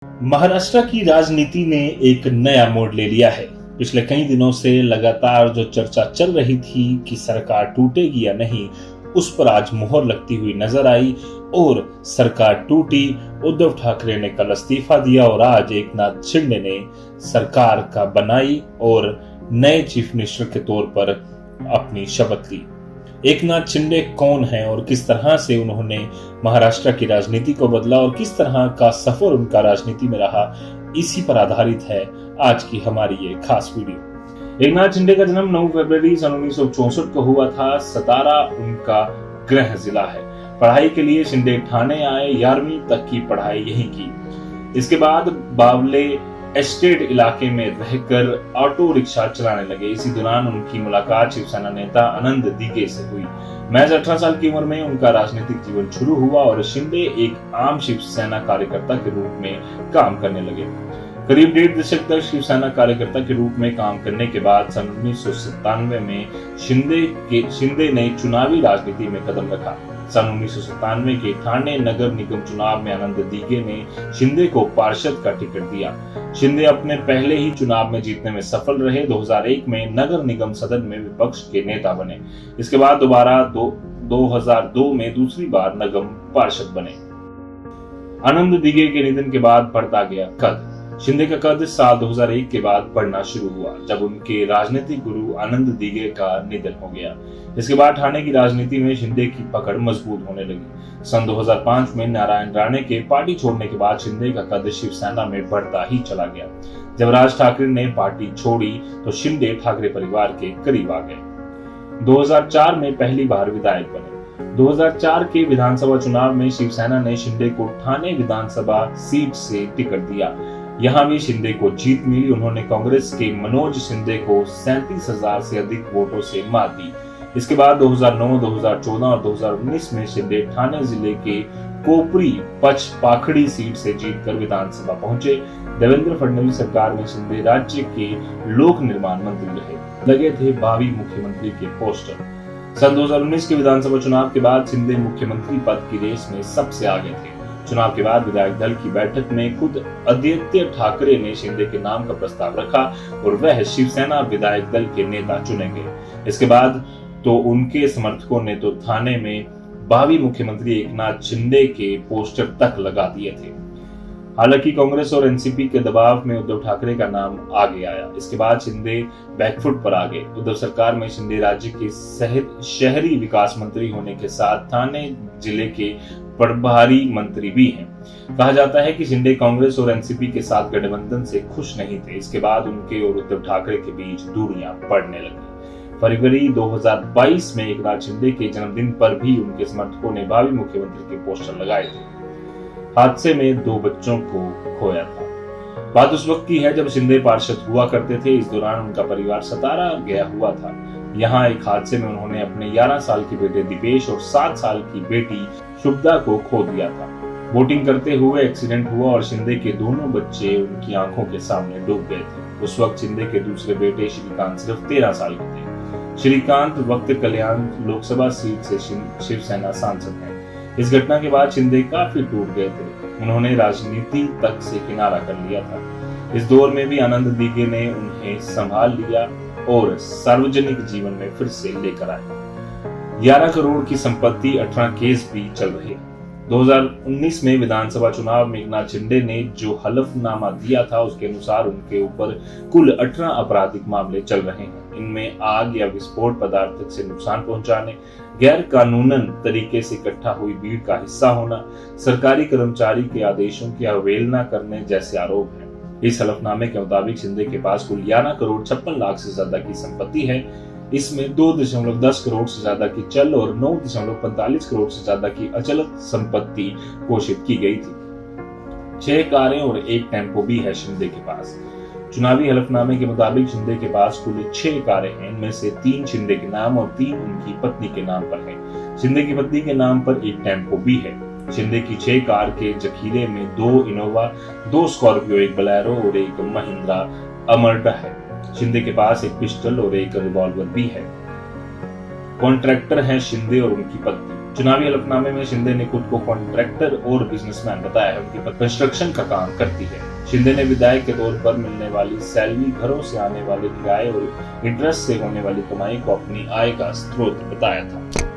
महाराष्ट्र की राजनीति ने एक नया मोड़ ले लिया है। पिछले कई दिनों से लगातार जो चर्चा चल रही थी कि सरकार टूटेगी या नहीं, उस पर आज मोहर लगती हुई नजर आई और सरकार टूटी। उद्धव ठाकरे ने कल इस्तीफा दिया और आज एकनाथ शिंदे ने सरकार का बनाई और नए चीफ मिनिस्टर के तौर पर अपनी शपथ ली। एकनाथ शिंदे कौन हैं और किस तरह से उन्होंने महाराष्ट्र की राजनीति को बदला और किस तरह का सफर उनका राजनीति में रहा, इसी पर आधारित है आज की हमारी ये खास वीडियो। एकनाथ शिंदे का जन्म 9 फरवरी सन 1964 को हुआ था। सतारा उनका गृह जिला है। पढ़ाई के लिए शिंदे ठाणे आए। 11वीं तक की पढ़ाई यहीं की। इसके बाद बावले एस्टेट इलाके में रहकर ऑटो रिक्शा चलाने लगे। इसी दौरान उनकी मुलाकात शिवसेना नेता आनंद दिघे से हुई। महज 18 साल की उम्र में उनका राजनीतिक जीवन शुरू हुआ और शिंदे एक आम शिवसेना कार्यकर्ता के रूप में काम करने लगे। करीब 1.5 दशक तक शिवसेना कार्यकर्ता के रूप में काम करने के बाद सन 1997 में शिंदे ने चुनावी राजनीति में कदम रखा। सन 1997 के ठाणे नगर निगम चुनाव में आनंद दिघे ने शिंदे को पार्षद का टिकट दिया। शिंदे अपने पहले ही चुनाव में जीतने में सफल रहे। 2001 में नगर निगम सदन में विपक्ष के नेता बने। इसके बाद दोबारा 2002 में दूसरी बार निगम पार्षद बने। आनंद दिघे के निधन के बाद बढ़ता गया कद। शिंदे का कद साल 2001 के बाद बढ़ना शुरू हुआ जब उनके राजनीतिक गुरु आनंद दिघे का निधन हो गया। इसके बाद ठाणे की राजनीति में शिंदे की पकड़ मजबूत होने लगी। सन 2005 में नारायण राणे के पार्टी छोड़ने के बाद शिंदे का कद शिवसेना में बढ़ता ही चला गया। जब राज ठाकरे ने पार्टी छोड़ी तो शिंदे ठाकरे परिवार के करीब आ गए। 2004 में पहली बार विधायक बने। 2004 के विधानसभा चुनाव में शिवसेना ने शिंदे को ठाणे विधानसभा सीट से टिकट दिया। यहाँ भी शिंदे को जीत मिली। उन्होंने कांग्रेस के मनोज शिंदे को 37,000 से अधिक वोटों से मात दी। इसके बाद 2009, 2014 और 2019 में शिंदे ठाणे जिले के कोपरी पचपाखड़ी सीट से जीतकर विधानसभा पहुंचे। देवेंद्र फडणवीस सरकार में शिंदे राज्य के लोक निर्माण मंत्री रहे। लगे थे भावी मुख्यमंत्री के पोस्टर। सन 2019 के विधानसभा चुनाव के बाद शिंदे मुख्यमंत्री पद की रेस में सबसे आगे थे। चुनाव के बाद विधायक दल की बैठक में खुद आदित्य ठाकरे ने शिंदे के नाम का प्रस्ताव रखा और वह शिवसेना विधायक दल के नेता चुने गए। इसके बाद तो उनके समर्थकों ने तो थाने में भावी मुख्यमंत्री एकनाथ शिंदे के पोस्टर तक लगा दिए थे। हालांकि कांग्रेस और एनसीपी के दबाव में उद्धव ठाकरे का नाम आगे आया। इसके बाद शिंदे बैकफुट पर आ गए। उद्धव सरकार में शिंदे राज्य के शहरी विकास मंत्री होने के साथ थाने जिले के प्रभारी मंत्री भी हैं। कहा जाता है कि शिंदे कांग्रेस और एनसीपी के साथ गठबंधन से खुश नहीं थे। इसके बाद उनके और उद्धव ठाकरे के बीच दूरियां बढ़ने लगी। फरवरी 2022 में एकनाथ शिंदे के जन्मदिन पर भी उनके समर्थकों ने भावी मुख्यमंत्री के पोस्टर लगाए थे। हादसे में 2 बच्चों को खोया था। बात उस वक्त की है जब शिंदे पार्षद हुआ करते थे। इस दौरान उनका परिवार सतारा गया हुआ था। यहाँ एक हादसे में उन्होंने अपने 11 साल के बेटे दीपेश और 7 साल की बेटी शुभदा को खो दिया था। बोटिंग करते हुए एक्सीडेंट हुआ और शिंदे के दोनों बच्चे उनकी आंखों के सामने डूब गए थे। उस वक्त शिंदे के दूसरे बेटे श्रीकांत सिर्फ 13 साल के थे। श्रीकांत वक्त कल्याण लोकसभा सीट से शिवसेना सांसद हैं। इस घटना के बाद शिंदे काफी टूट गए थे। उन्होंने राजनीति तक से किनारा कर लिया था। इस दौर में भी आनंद दिघे ने उन्हें संभाल लिया और सार्वजनिक जीवन में फिर से लेकर आए। 11 करोड़ की संपत्ति, 18 केस भी चल रहे हैं। 2019 में विधानसभा चुनाव में एकनाथ शिंदे ने जो हलफनामा दिया था उसके अनुसार उनके ऊपर कुल 18 आपराधिक मामले चल रहे हैं। इनमें आग या विस्फोट पदार्थ से नुकसान पहुंचाने, गैर कानूनन तरीके से इकट्ठा हुई भीड़ का हिस्सा होना, सरकारी कर्मचारी के आदेशों की अवहेलना करने जैसे आरोप हैं। इस हलफनामे के मुताबिक शिंदे के पास कुल 11 करोड़ 56 लाख से ज्यादा की संपत्ति है। इसमें 2.10 करोड़ से ज्यादा की चल और 9.45 करोड़ से ज्यादा की अचल संपत्ति घोषित की गई थी। 6 कारें और 1 टेम्पो भी है शिंदे के पास। चुनावी हलफनामे के मुताबिक शिंदे के पास कुल 6 कारें हैं। इनमें से 3 शिंदे के नाम और 3 उनकी पत्नी के नाम पर है। शिंदे की पत्नी के नाम पर 1 टेम्पो भी है। शिंदे की 6 कार के जखीरे में 2 इनोवा, 2 स्कॉर्पियो, 1 बोलेरो और 1 महिंद्रा अमर्टा है। शिंदे के पास 1 पिस्टल और 1 रिवॉल्वर भी है। कॉन्ट्रैक्टर हैं शिंदे और उनकी पत्नी। चुनावी हलफनामे में शिंदे ने खुद को कॉन्ट्रैक्टर और बिजनेसमैन बताया है। उनकी पत्नी कंस्ट्रक्शन का काम करती है। शिंदे ने विधायक के तौर पर मिलने वाली सैलरी, घरों से आने वाले किराए और इंटरेस्ट से होने वाली कमाई को अपनी आय का स्रोत बताया था।